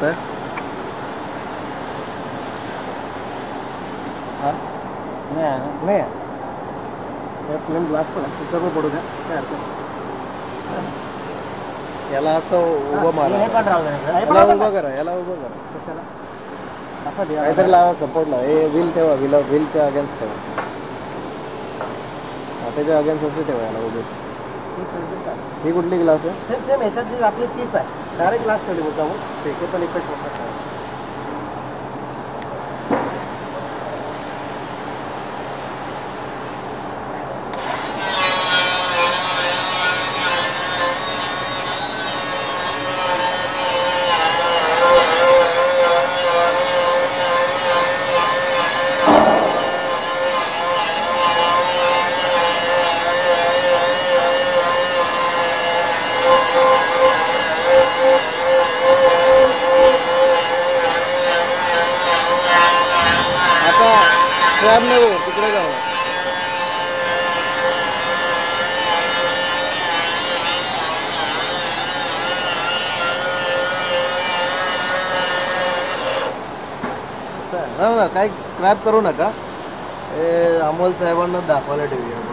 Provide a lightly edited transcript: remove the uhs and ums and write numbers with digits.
होत आहे? नाही प्लेन ग्लास पण आहे, त्याच्यावर पडू द्या, काय हरकत नाही. याला असं उभं मारा, याला उभं करा, याला उभं करा. काहीतरी लावा सपोर्टला. हे व्हील ठेवा, व्हीलच्या अगेन्स्ट ठेवा. त्याच्या अगेन्स्ट असं ठेवा याला उभे. ही कुठली ग्लास आहे? सेम ह्याच्यात आपली तीच आहे. डायरेक्ट ग्लास ठेवली होता मग ते पण इफेक्ट होतात. तिकडे जाऊ. काही स्क्रॅप करू नका. हे अमोल साहेबांना दाखवायला ठेवूया.